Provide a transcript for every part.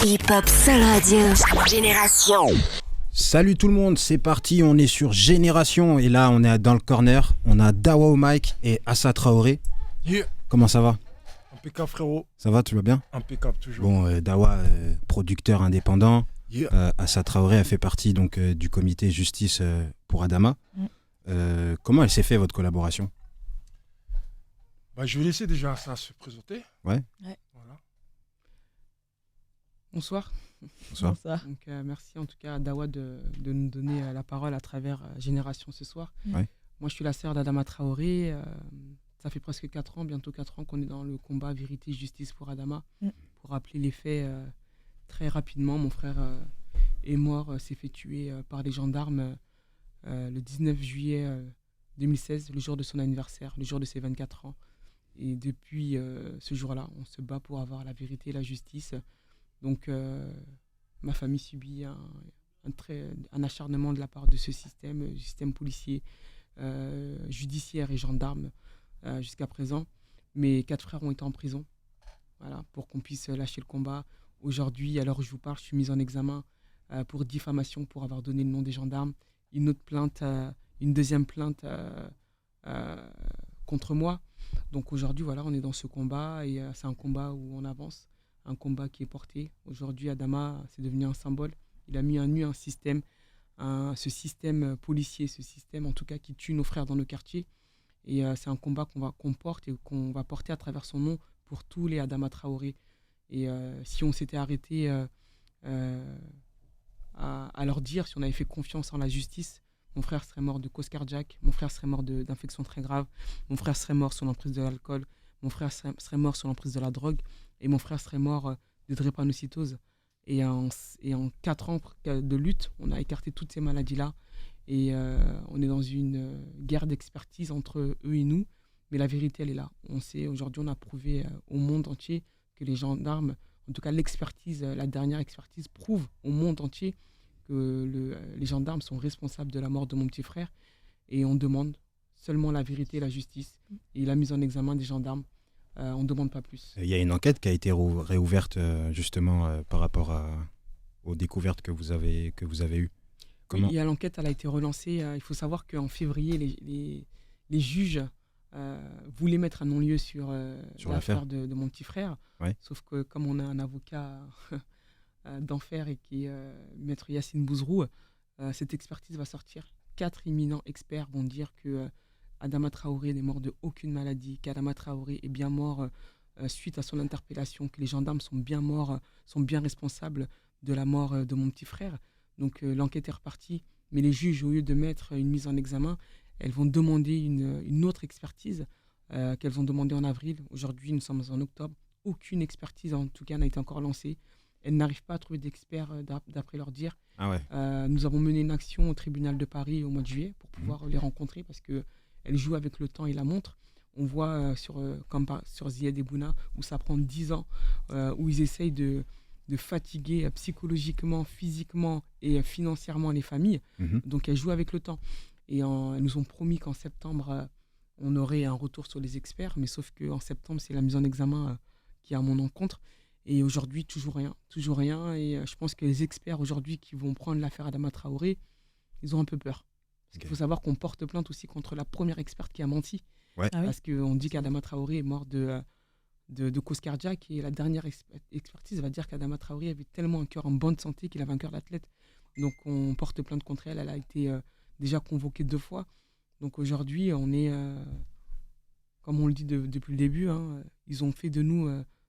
Hip-Hop Seul Radio, Génération. Salut tout le monde, c'est parti, on est sur Génération et là on est dans le corner, on a Dawa au mic et Assa Traoré. Yeah. Comment ça va? Impeccable frérot. Ça va, tu vas bien? Impeccable toujours. Bon, Dawa, producteur indépendant, Yeah. Assa Traoré, elle fait partie donc du comité justice pour Adama. Comment elle s'est fait votre collaboration? Je vais laisser déjà ça se présenter. Ouais. Voilà. Bonsoir. Bonsoir. Donc, merci en tout cas à Dawa de nous donner la parole à travers Génération ce soir. Ouais. Moi je suis la sœur d'Adama Traoré. Ça fait presque 4 ans, bientôt 4 ans qu'on est dans le combat vérité justice pour Adama. Pour rappeler les faits très rapidement, mon frère est mort, s'est fait tuer par les gendarmes le 19 juillet 2016, le jour de son anniversaire, le jour de ses 24 ans. Et depuis ce jour-là, on se bat pour avoir la vérité et la justice. Donc, ma famille subit un acharnement de la part de ce système policier, judiciaire et gendarme jusqu'à présent. Mes 4 frères ont été en prison, voilà, pour qu'on puisse lâcher le combat. Aujourd'hui, à l'heure où je vous parle, je suis mise en examen pour diffamation, pour avoir donné le nom des gendarmes. Une autre plainte, une deuxième plainte contre moi. Donc aujourd'hui, voilà, on est dans ce combat et c'est un combat où on avance. Un combat qui est porté. Aujourd'hui, Adama, c'est devenu un symbole. Il a mis à nu un système, ce système policier, ce système en tout cas qui tue nos frères dans nos quartiers. Et c'est un combat qu'on porte et qu'on va porter à travers son nom pour tous les Adama Traoré. Et si on s'était arrêté à leur dire, si on avait fait confiance en la justice, mon frère serait mort de cause cardiaque, mon frère serait mort d'infections très graves, mon frère serait mort sous l'emprise de l'alcool, mon frère serait mort sous l'emprise de la drogue, et mon frère serait mort de drépanocytose. Et en 4 ans de lutte, on a écarté toutes ces maladies-là. Et on est dans une guerre d'expertise entre eux et nous. Mais la vérité, elle est là. Aujourd'hui, on a prouvé au monde entier que les gendarmes, en tout cas l'expertise, la dernière expertise, prouve au monde entier que les gendarmes sont responsables de la mort de mon petit frère. Et on demande seulement la vérité et la justice. Et la mise en examen des gendarmes. On ne demande pas plus. Il y a une enquête qui a été réouverte justement par rapport aux découvertes que vous avez eues. Comment? Oui, l'enquête elle a été relancée. Il faut savoir qu'en février, les juges voulaient mettre un non-lieu sur l'affaire de mon petit frère. Ouais. Sauf que comme on a un avocat d'enfer et qui est maître Yacine Bouzrou, cette expertise va sortir. 4 éminents experts vont dire que Adama Traoré n'est mort de aucune maladie, qu'Adama Traoré est bien mort suite à son interpellation, que les gendarmes sont bien morts, sont bien responsables de la mort de mon petit frère. Donc l'enquête est repartie, mais les juges, au lieu de mettre une mise en examen, elles vont demander une autre expertise qu'elles ont demandé en avril. Aujourd'hui, nous sommes en octobre. Aucune expertise, en tout cas, n'a été encore lancée. Elles n'arrivent pas à trouver d'experts, d'après leur dire. Ah ouais. Nous avons mené une action au tribunal de Paris au mois de juillet pour pouvoir les rencontrer parce qu'elles jouent avec le temps et la montre. On voit comme sur Ziad et Bouna où ça prend 10 ans, où ils essayent de fatiguer psychologiquement, physiquement et financièrement les familles. Donc elles jouent avec le temps. Et elles nous ont promis qu'en septembre, on aurait un retour sur les experts, mais sauf qu'en septembre, c'est la mise en examen qui est à mon encontre. Et aujourd'hui, toujours rien. Et je pense que les experts aujourd'hui qui vont prendre l'affaire Adama Traoré, ils ont un peu peur. Parce qu'il faut savoir qu'on porte plainte aussi contre la première experte qui a menti. Ouais. Ah oui. Parce qu'on dit qu'Adama Traoré est mort de cause cardiaque et la dernière expertise va dire qu'Adama Traoré avait tellement un cœur en bonne santé qu'il avait un cœur d'athlète. Donc on porte plainte contre elle. Elle a été déjà convoquée 2 fois. Donc aujourd'hui, on est, comme on le dit depuis le début, ils ont fait de nous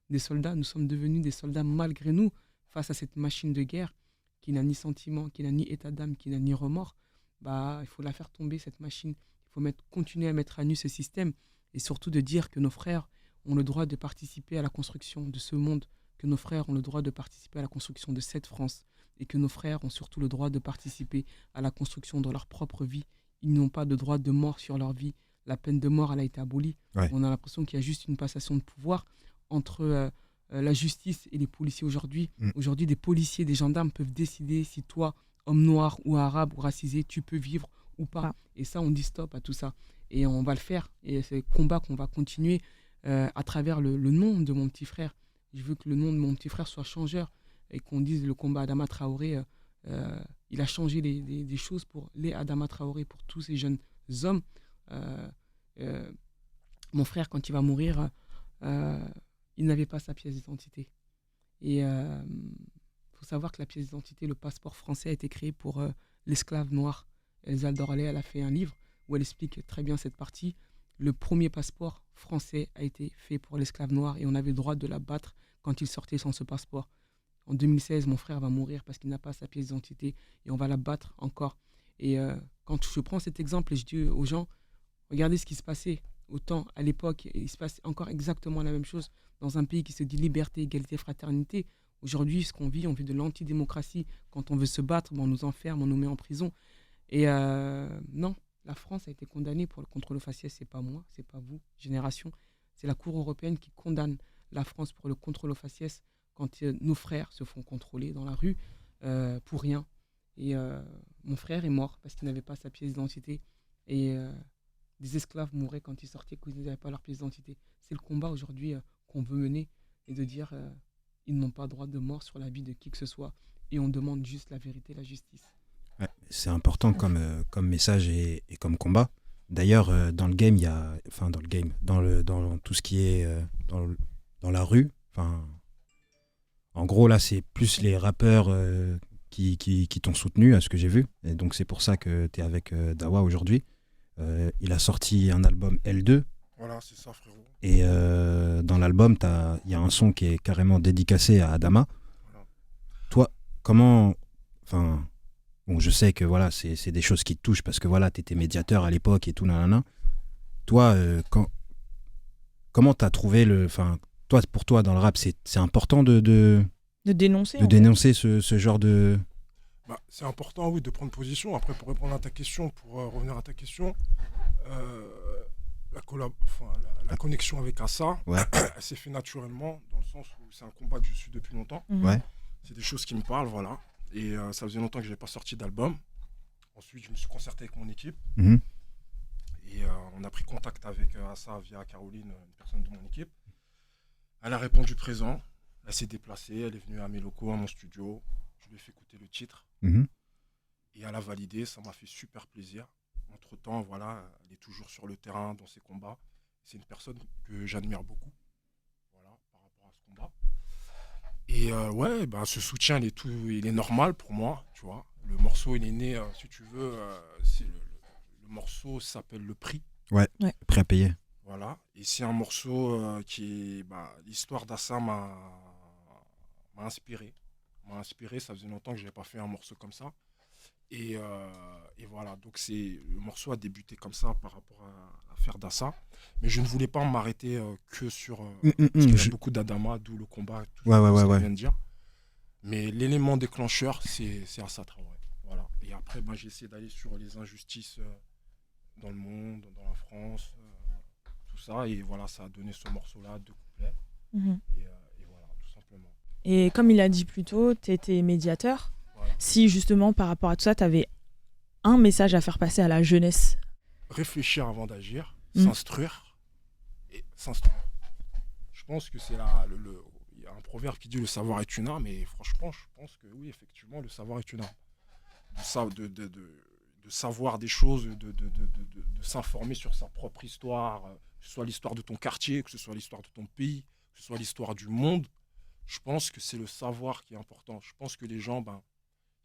des soldats. Nous sommes devenus des soldats malgré nous face à cette machine de guerre qui n'a ni sentiment, qui n'a ni état d'âme, qui n'a ni remords. Il faut la faire tomber, cette machine. Il faut continuer à mettre à nu ce système et surtout de dire que nos frères ont le droit de participer à la construction de ce monde, que nos frères ont le droit de participer à la construction de cette France et que nos frères ont surtout le droit de participer à la construction de leur propre vie. Ils n'ont pas de droit de mort sur leur vie. La peine de mort, elle a été abolie. Ouais. On a l'impression qu'il y a juste une passation de pouvoir entre la justice et les policiers aujourd'hui. Aujourd'hui, des policiers, des gendarmes peuvent décider si toi, homme noir ou arabe ou racisé, tu peux vivre ou pas. Et ça, on dit stop à tout ça. Et on va le faire. Et c'est un combat qu'on va continuer à travers le nom de mon petit frère. Je veux que le nom de mon petit frère soit changeur. et qu'on dise le combat Adama Traoré, il a changé des choses pour les Adama Traoré, pour tous ces jeunes hommes. Mon frère, quand il va mourir, il n'avait pas sa pièce d'identité. Et faut savoir que la pièce d'identité, le passeport français, a été créé pour l'esclave noir. Elsa Dorley, elle a fait un livre où elle explique très bien cette partie. Le premier passeport français a été fait pour l'esclave noir et on avait le droit de la battre quand il sortait sans ce passeport. En 2016, mon frère va mourir parce qu'il n'a pas sa pièce d'identité et on va la battre encore. Et quand je prends cet exemple et je dis aux gens, regardez ce qui se passait autant à l'époque, et il se passe encore exactement la même chose dans un pays qui se dit liberté, égalité, fraternité. Aujourd'hui, ce qu'on vit, on vit de l'antidémocratie. Quand on veut se battre, on nous enferme, on nous met en prison. Et non, la France a été condamnée pour le contrôle au faciès. C'est pas moi, c'est pas vous, Génération. C'est la Cour européenne qui condamne la France pour le contrôle au faciès quand nos frères se font contrôler dans la rue pour rien. Et mon frère est mort parce qu'il n'avait pas sa pièce d'identité. Et des esclaves mouraient quand ils sortaient, qu'ils n'avaient pas leur pièce d'identité. C'est le combat aujourd'hui qu'on veut mener et de dire ils n'ont pas droit de mort sur la vie de qui que ce soit. Et on demande juste la vérité, la justice. Ouais, c'est important comme message et comme combat. D'ailleurs, dans le game, il y a, enfin dans le game, dans tout ce qui est dans la rue. Enfin, en gros là, c'est plus les rappeurs qui t'ont soutenu à ce que j'ai vu. Et donc c'est pour ça que tu es avec Dawa aujourd'hui. Il a sorti un album L2. Voilà, c'est ça, frérot. Et dans l'album, il y a un son qui est carrément dédicacé à Adama. Voilà. Toi, comment... Enfin, bon, je sais que voilà, c'est des choses qui te touchent parce que voilà, tu étais médiateur à l'époque et tout, nanana. Toi, comment tu as trouvé le... Enfin, toi, pour toi, dans le rap, c'est important de dénoncer. De dénoncer ce genre de... Bah, c'est important, oui, de prendre position. Après, pour répondre à ta question, pour revenir à ta question, la connexion avec Assa, Ouais. elle s'est fait naturellement, dans le sens où c'est un combat que je suis depuis longtemps. Ouais. C'est des choses qui me parlent, voilà. Et ça faisait longtemps que je n'avais pas sorti d'album. Ensuite, je me suis concerté avec mon équipe. Mhm. Et on a pris contact avec Assa via Caroline, une personne de mon équipe. Elle a répondu présent. Elle s'est déplacée, elle est venue à mes locaux, à mon studio. Je lui ai fait écouter le titre. Mhm. Et elle a validé, ça m'a fait super plaisir. Entre-temps, voilà, elle est toujours sur le terrain dans ses combats. C'est une personne que j'admire beaucoup, voilà, par rapport à ce combat. Et ouais, ben, ce soutien, il est normal pour moi, tu vois. Le morceau, il est né, si tu veux, le morceau s'appelle Le Prix. Ouais. Prêt à payer. Voilà. Et c'est un morceau qui est... Bah, l'histoire d'Assa m'a inspiré. Ça faisait longtemps que je n'avais pas fait un morceau comme ça. Et voilà, donc le morceau a débuté comme ça par rapport à l'affaire d'Assa. Mais je ne voulais pas m'arrêter que sur... parce qu'il y a beaucoup d'Adama, d'où le combat, tout ce que je viens de dire. Mais l'élément déclencheur, c'est Assa Traoré. Voilà. Et après, j'ai essayé d'aller sur les injustices dans le monde, dans la France, tout ça. Et voilà, ça a donné ce morceau-là, 2 couplets. Mhm. Et voilà, tout simplement. Et comme il a dit plus tôt, tu étais médiateur. Voilà. Si justement, par rapport à tout ça, tu avais un message à faire passer à la jeunesse. Réfléchir avant d'agir, Mm. s'instruire et s'instruire. Je pense que c'est là, il y a un proverbe qui dit le savoir est une arme, et franchement, je pense que oui, effectivement, le savoir est une arme. De savoir des choses, de s'informer sur sa propre histoire, que ce soit l'histoire de ton quartier, que ce soit l'histoire de ton pays, que ce soit l'histoire du monde. Je pense que c'est le savoir qui est important. Je pense que les gens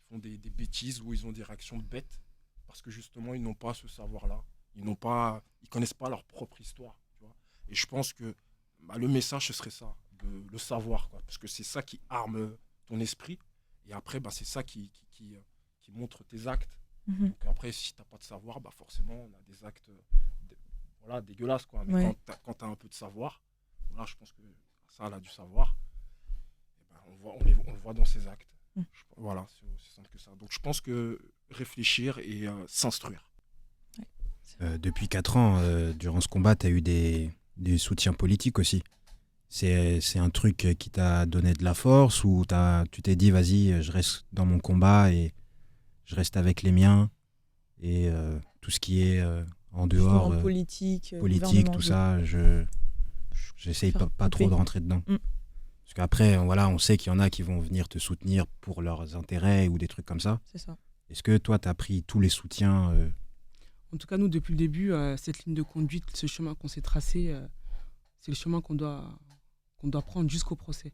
font des bêtises ou ils ont des réactions bêtes parce que justement, ils n'ont pas ce savoir-là. Ils connaissent pas leur propre histoire. Tu vois. Et je pense que le message, ce serait ça, le savoir, quoi, parce que c'est ça qui arme ton esprit. Et après, c'est ça qui montre tes actes. Mhm. Donc après, si tu n'as pas de savoir, forcément, on a des actes dégueulasses. Quoi. Mais Ouais. quand tu as un peu de savoir, voilà, je pense que ça, elle a du savoir. On le voit dans ses actes. Voilà, c'est aussi simple que ça. Donc je pense que réfléchir et s'instruire. Depuis 4 ans, durant ce combat, tu as eu des soutiens politiques aussi. C'est un truc qui t'a donné de la force ou tu t'es dit, vas-y, je reste dans mon combat et je reste avec les miens et tout ce qui est en dehors, Justement, politique, tout gouvernement, ça, j'essaye pas trop de rentrer dedans. Mm. Parce qu'après, voilà, on sait qu'il y en a qui vont venir te soutenir pour leurs intérêts ou des trucs comme ça. C'est ça. Est-ce que toi, tu as pris tous les soutiens En tout cas, nous, depuis le début, cette ligne de conduite, ce chemin qu'on s'est tracé, c'est le chemin qu'on doit prendre jusqu'au procès.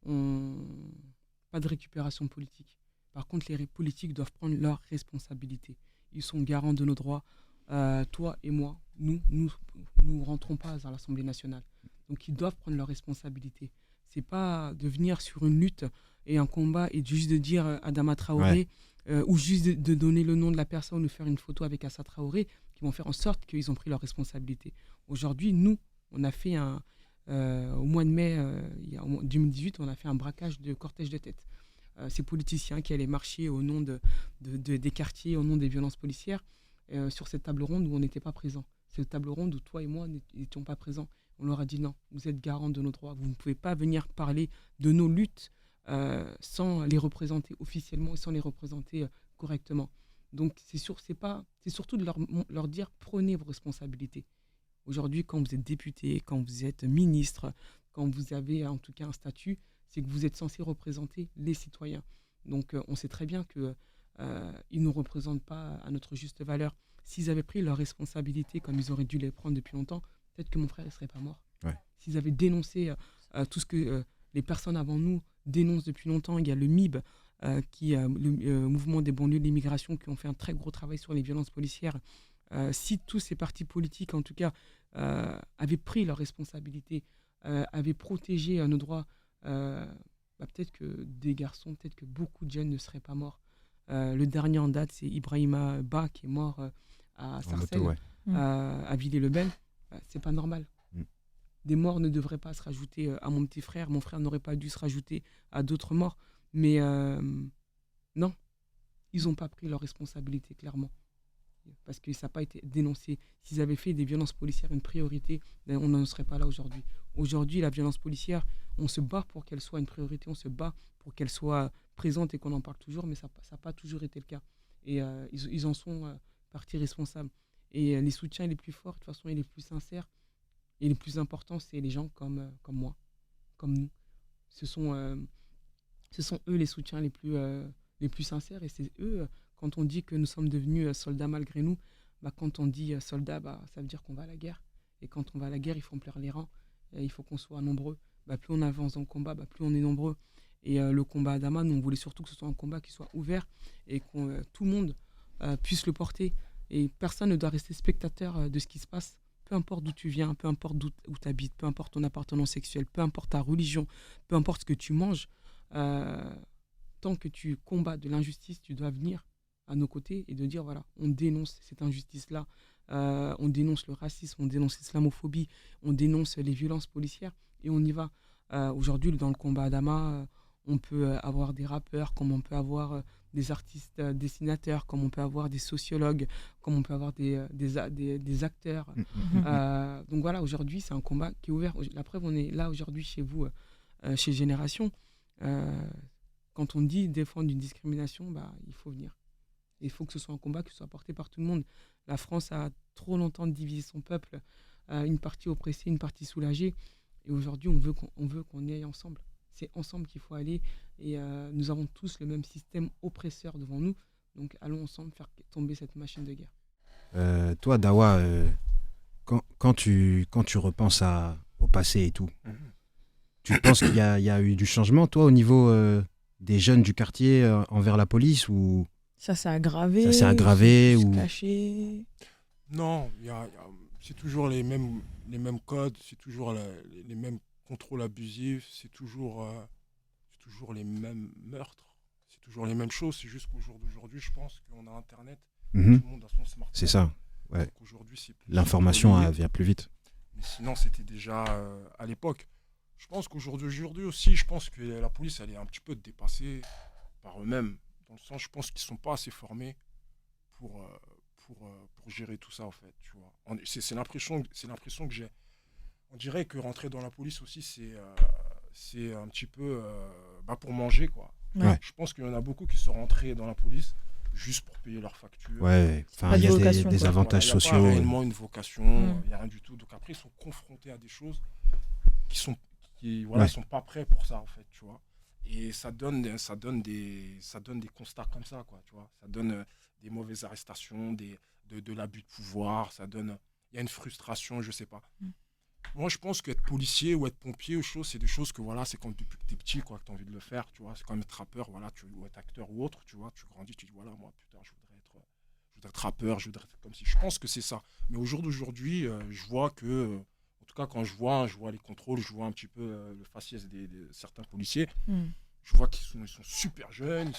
Pas de récupération politique. Par contre, les politiques doivent prendre leurs responsabilités. Ils sont garants de nos droits. Toi et moi, nous rentrons pas à l'Assemblée nationale. Donc, ils doivent prendre leurs responsabilités. C'est pas de venir sur une lutte et un combat et juste de dire Adama Traoré ou juste de donner le nom de la personne ou faire une photo avec Assa Traoré qui vont faire en sorte qu'ils ont pris leurs responsabilités. Aujourd'hui, nous, on a fait au mois de mai 2018, on a fait un braquage de cortège de tête. Ces politiciens qui allaient marcher au nom des quartiers, au nom des violences policières, sur cette table ronde où on n'était pas présent. Cette table ronde où toi et moi n'étions pas présents. On leur a dit non, vous êtes garants de nos droits. Vous ne pouvez pas venir parler de nos luttes sans les représenter officiellement et sans les représenter correctement. Donc c'est surtout de leur dire prenez vos responsabilités. Aujourd'hui, quand vous êtes député, quand vous êtes ministre, quand vous avez en tout cas un statut, c'est que vous êtes censé représenter les citoyens. Donc on sait très bien qu'ils ne nous représentent pas à notre juste valeur. S'ils avaient pris leurs responsabilités comme ils auraient dû les prendre depuis longtemps, peut-être que mon frère ne serait pas mort. Ouais. S'ils avaient dénoncé tout ce que les personnes avant nous dénoncent depuis longtemps, il y a le MIB, le mouvement des banlieues de l'immigration, qui ont fait un très gros travail sur les violences policières. Si tous ces partis politiques, en tout cas, avaient pris leurs responsabilités, avaient protégé nos droits, peut-être que des garçons, peut-être que beaucoup de jeunes ne seraient pas morts. Le dernier en date, c'est Ibrahima Ba qui est mort à Sarcelles, moto, ouais. à Villers-le-Bel. C'est pas normal. Des morts ne devraient pas se rajouter à mon petit frère. Mon frère n'aurait pas dû se rajouter à d'autres morts. Mais non, ils n'ont pas pris leurs responsabilités, clairement. Parce que ça n'a pas été dénoncé. S'ils avaient fait des violences policières une priorité, on n'en serait pas là aujourd'hui. Aujourd'hui, la violence policière, on se bat pour qu'elle soit une priorité, on se bat pour qu'elle soit présente et qu'on en parle toujours, mais ça n'a pas toujours été le cas. Et ils en sont partie responsable. Et les soutiens les plus forts, de toute façon, et les plus sincères, et les plus importants, c'est les gens comme moi, comme nous. Ce sont eux les soutiens les plus sincères, et c'est eux, quand on dit que nous sommes devenus soldats malgré nous, quand on dit soldats, ça veut dire qu'on va à la guerre. Et quand on va à la guerre, il faut remplir les rangs, il faut qu'on soit nombreux. Plus on avance dans le combat, plus on est nombreux. Et le combat Adama, nous on voulait surtout que ce soit un combat qui soit ouvert et que tout le monde puisse le porter. Et personne ne doit rester spectateur de ce qui se passe. Peu importe d'où tu viens, peu importe où tu habites, peu importe ton appartenance sexuelle, peu importe ta religion, peu importe ce que tu manges, tant que tu combats de l'injustice, tu dois venir à nos côtés et de dire voilà, on dénonce cette injustice-là, on dénonce le racisme, on dénonce l'islamophobie, on dénonce les violences policières et on y va. Aujourd'hui, dans le combat Adama, on peut avoir des rappeurs, comme on peut avoir des artistes dessinateurs, comme on peut avoir des sociologues, comme on peut avoir des acteurs. Donc voilà, aujourd'hui, c'est un combat qui est ouvert. La preuve, on est là aujourd'hui chez vous, chez Génération. Quand on dit défendre une discrimination, il faut venir. Il faut que ce soit un combat qui soit porté par tout le monde. La France a trop longtemps divisé son peuple, une partie oppressée, une partie soulagée. Et aujourd'hui, on veut qu'on y aille ensemble. C'est ensemble qu'il faut aller. Et nous avons tous le même système oppresseur devant nous. Donc allons ensemble faire tomber cette machine de guerre. Toi, Dawa, quand tu repenses au passé et tout, tu penses qu'il y a eu du changement, toi, au niveau des jeunes du quartier envers la police ou... Ça s'est aggravé. Ça s'est aggravé ou... caché. Non, c'est toujours les mêmes codes, c'est toujours les mêmes contrôles abusifs, c'est toujours les mêmes meurtres, c'est toujours les mêmes choses. C'est juste qu'au jour d'aujourd'hui, je pense qu'on a Internet, tout le monde a son smartphone. C'est ça, ouais. Donc aujourd'hui, l'information vient plus vite. Mais sinon, c'était déjà à l'époque. Je pense qu'aujourd'hui aussi, je pense que la police, elle est un petit peu dépassée par eux-mêmes. Dans le sens, je pense qu'ils ne sont pas assez formés pour gérer tout ça, en fait. Tu vois. C'est l'impression que j'ai. On dirait que rentrer dans la police aussi, c'est un petit peu pour manger, quoi. Ouais. Je pense qu'il y en a beaucoup qui sont rentrés dans la police juste pour payer leurs factures. Ouais, enfin, il y a des avantages sociaux. Il n'y a pas réellement une vocation, il n'y a rien du tout. Donc après, ils sont confrontés à des choses qui Ils sont pas prêts pour ça, en fait, tu vois. Et ça donne des constats comme ça, quoi, tu vois. Ça donne des mauvaises arrestations, de l'abus de pouvoir, il y a une frustration, je sais pas. Moi, je pense qu'être policier ou être pompier c'est des choses que, voilà, c'est quand depuis que t'es petit, quoi, que t'as envie de le faire, tu vois. C'est comme être rappeur, voilà, ou être acteur ou autre, tu vois. Tu grandis, tu dis, voilà, moi, putain, je voudrais être rappeur, je voudrais être comme si. Je pense que c'est ça. Mais au jour d'aujourd'hui, je vois que, en tout cas, quand je vois les contrôles, je vois un petit peu le faciès de certains policiers. Je vois qu'ils sont super jeunes,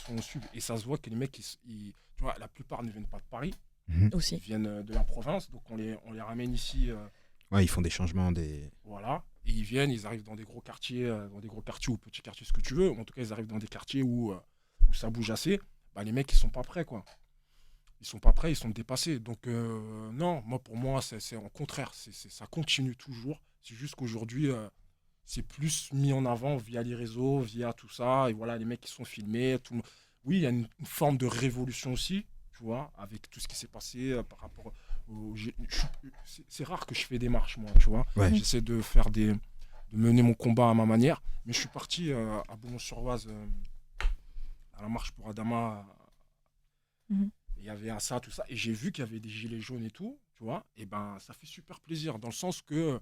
et ça se voit que les mecs, tu vois, la plupart ne viennent pas de Paris. Aussi. Ils viennent de la province, donc on les ramène ici. Ouais, ils font des changements, Voilà, et ils arrivent dans des gros quartiers ou petits quartiers, ce que tu veux. En tout cas, ils arrivent dans des quartiers où ça bouge assez. Bah, les mecs, ils sont pas prêts, quoi. Ils sont pas prêts, ils sont dépassés. Donc, non, pour moi, c'est au contraire. Ça continue toujours. C'est juste qu'aujourd'hui, c'est plus mis en avant via les réseaux, via tout ça. Et voilà, les mecs qui sont filmés. Oui, il y a une forme de révolution aussi, tu vois, avec tout ce qui s'est passé par rapport c'est rare que je fais des marches, moi, tu vois. Ouais. J'essaie de mener mon combat à ma manière. Mais je suis parti à Beaumont-sur-Oise à la marche pour Adama. Il y avait Assa, tout ça. Et j'ai vu qu'il y avait des gilets jaunes et tout, tu vois. Et ben, ça fait super plaisir, dans le sens que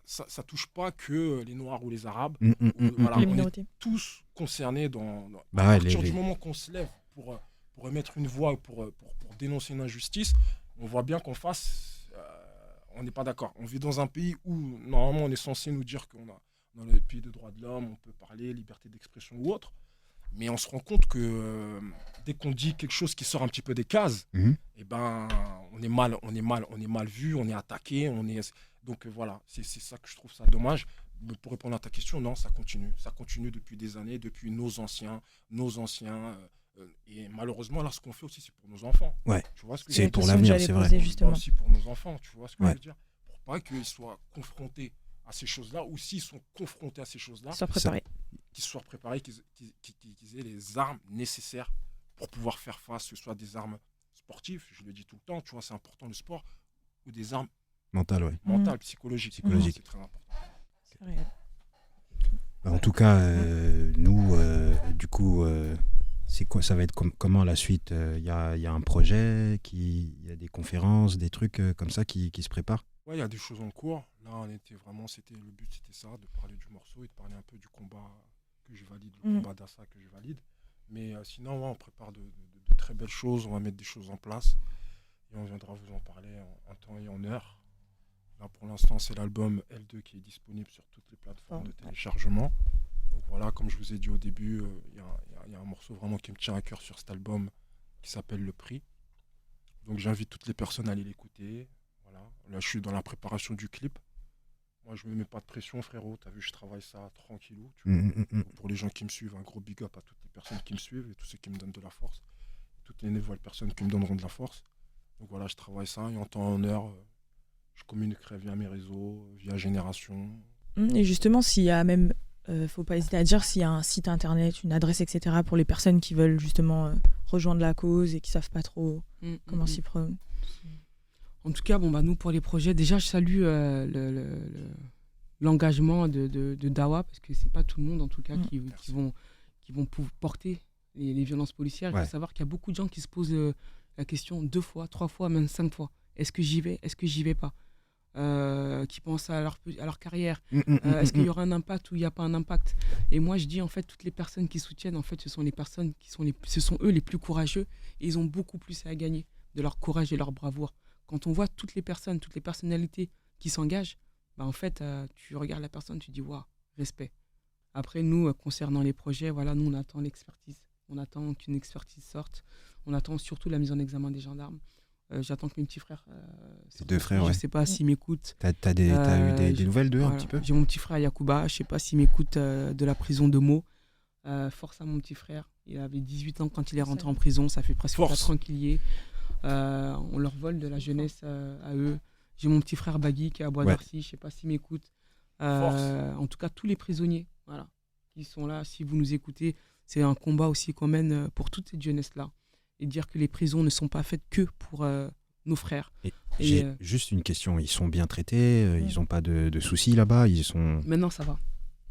ça touche pas que les Noirs ou les Arabes. Voilà, Les on minorités. est tous concernés à Bah ouais, partir du moment qu'on se lève pour émettre une voix, pour dénoncer une injustice, on voit bien qu'en face, on n'est pas d'accord. On vit dans un pays où, normalement, on est censé nous dire qu'on a dans le pays de droits de l'homme, on peut parler, liberté d'expression ou autre. Mais on se rend compte que dès qu'on dit quelque chose qui sort un petit peu des cases, eh ben, on est mal vu, on est attaqué, donc voilà, c'est ça que je trouve ça dommage. Mais pour répondre à ta question, non, ça continue depuis des années, depuis nos anciens, et malheureusement là, ce qu'on fait aussi, c'est pour nos enfants. Ouais. Tu vois ce que C'est je veux pour dire? l'avenir, c'est vrai. Justement. Aussi pour nos enfants, tu vois ce que Ouais. je veux dire, pour pas qu'ils soient confrontés à ces choses-là, ou s'ils sont confrontés à ces choses-là, Sois préparé. qu'ils soient préparés, qu'ils aient les armes nécessaires pour pouvoir faire face, que ce soit des armes sportives, je le dis tout le temps, tu vois, c'est important le sport, ou des armes Mental, ouais. mentales, psychologiques. Psychologiques. C'est très important. C'est vrai. Bah, en tout cas, nous, du coup, c'est quoi, ça va être comment la suite? Il y a un projet, il y a des conférences, des trucs comme ça qui se préparent? Ouais, il y a des choses en cours. Là, le but, c'était ça, de parler du morceau et de parler un peu du combat que je valide, le combat d'Assa que je valide. Mais sinon, ouais, on prépare de très belles choses, on va mettre des choses en place et on viendra vous en parler en temps et en heure. Là, pour l'instant, c'est l'album L2 qui est disponible sur toutes les plateformes de téléchargement. Donc voilà, comme je vous ai dit au début, il y a un morceau vraiment qui me tient à cœur sur cet album qui s'appelle Le Prix. Donc j'invite toutes les personnes à aller l'écouter. Voilà. Là, je suis dans la préparation du clip. Moi, je me mets pas de pression, frérot. T'as vu, je travaille ça tranquillou. Tu vois. Pour les gens qui me suivent, un gros big up à toutes les personnes qui me suivent et tous ceux qui me donnent de la force. Toutes les nouvelles personnes qui me donneront de la force. Donc voilà, je travaille ça et en temps et en heure, je communiquerai via mes réseaux, via Génération. Et justement, s'il y a même, faut pas hésiter à dire s'il y a un site internet, une adresse, etc. pour les personnes qui veulent justement rejoindre la cause et qui savent pas trop comment s'y prendre. En tout cas, nous, pour les projets, déjà, je salue l'engagement de Dawa, parce que c'est pas tout le monde, en tout cas, qui vont porter les violences policières. Il faut savoir qu'il y a beaucoup de gens qui se posent la question 2 fois, 3 fois, même 5 fois. Est-ce que j'y vais? Est-ce que j'y vais pas? Qui pensent à leur carrière. Est-ce qu'il y aura un impact ou il n'y a pas un impact? Et moi, je dis, en fait, toutes les personnes qui soutiennent, en fait, ce sont les personnes ce sont eux les plus courageux, et ils ont beaucoup plus à gagner de leur courage et leur bravoure. Quand on voit toutes les personnalités qui s'engagent, en fait, tu regardes la personne, tu dis, waouh, respect. Après, nous, concernant les projets, voilà, nous, on attend l'expertise. On attend qu'une expertise sorte. On attend surtout la mise en examen des gendarmes. J'attends que mes petits frères... Tes 2 frères, je ouais. sais pas s'ils m'écoutent. T'as eu des nouvelles d'eux, un petit peu? J'ai mon petit frère Yacouba, je sais pas s'il m'écoute de la prison de Meaux. Force à mon petit frère. Il avait 18 ans quand il est rentré en prison. Ça fait presque 4 ans qu'il y est. On leur vole de la jeunesse à eux. J'ai mon petit frère Bagui qui est à Bois d'Arcy, je sais pas s'il m'écoute. En tout cas, tous les prisonniers, voilà, qui sont là, si vous nous écoutez, c'est un combat aussi qu'on mène pour toute cette jeunesse-là. Et dire que les prisons ne sont pas faites que pour nos frères. J'ai juste une question, ils sont bien traités, ils n'ont pas de soucis là-bas, ils sont... Maintenant, ça va.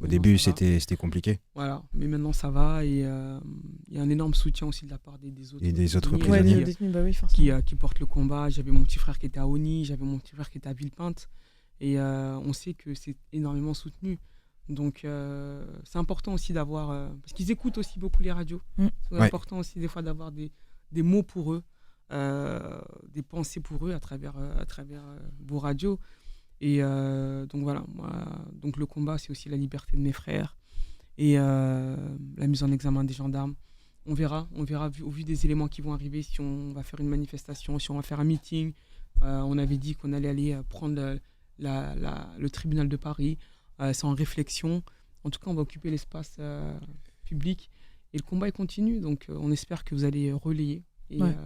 Au Maintenant, début, ça va. c'était compliqué. Voilà, mais maintenant ça va et il y a un énorme soutien aussi de la part des autres Et des autres détenus, Ouais, prisonniers. des détenus, bah oui, forcément. qui portent le combat. J'avais mon petit frère qui était à Oni, j'avais mon petit frère qui était à Villepinte et on sait que c'est énormément soutenu. Donc c'est important aussi d'avoir parce qu'ils écoutent aussi beaucoup les radios. C'est Ouais. important aussi des fois d'avoir des mots pour eux, des pensées pour eux à travers vos radios. Et donc voilà, donc le combat, c'est aussi la liberté de mes frères et la mise en examen des gendarmes. On verra au vu des éléments qui vont arriver, si on va faire une manifestation, si on va faire un meeting. On avait dit qu'on allait aller prendre le tribunal de Paris. C'est en réflexion. En tout cas, on va occuper l'espace public et le combat il continue. Donc on espère que vous allez relayer. Et, Ouais.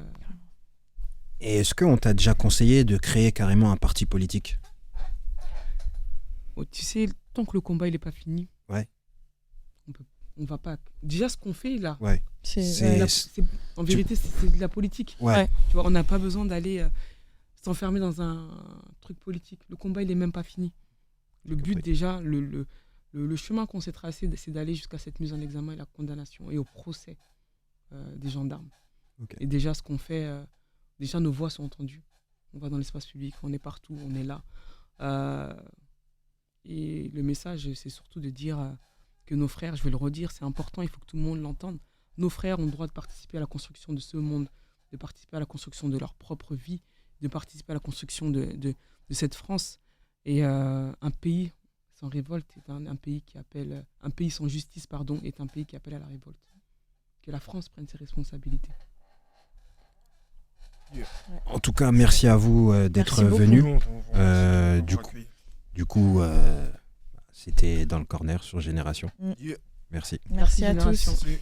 Et est-ce qu'on t'a déjà conseillé de créer carrément un parti politique? tu sais, tant que le combat il n'est pas fini, Ouais. on va pas. Déjà, ce qu'on fait là, Ouais. C'est en vérité, c'est de la politique. Ouais. Tu vois, on n'a pas besoin d'aller s'enfermer dans un truc politique. Le combat, il n'est même pas fini. Le but, déjà, le chemin qu'on s'est tracé, c'est d'aller jusqu'à cette mise en examen et la condamnation et au procès des gendarmes. Ok. Et déjà, ce qu'on fait, déjà, nos voix sont entendues. On va dans l'espace public, on est partout, on est là. Et le message, c'est surtout de dire que nos frères, je vais le redire, c'est important, il faut que tout le monde l'entende. Nos frères ont le droit de participer à la construction de ce monde, de participer à la construction de leur propre vie, de participer à la construction de cette France. Et un pays sans révolte est un pays qui appelle, un pays sans justice, pardon, est un pays qui appelle à la révolte. Que la France prenne ses responsabilités. En tout cas, merci à vous d'être Merci beaucoup. venus. Du Du coup, c'était dans le corner sur Génération. Yeah. Merci. Merci à Génération. tous. C'est-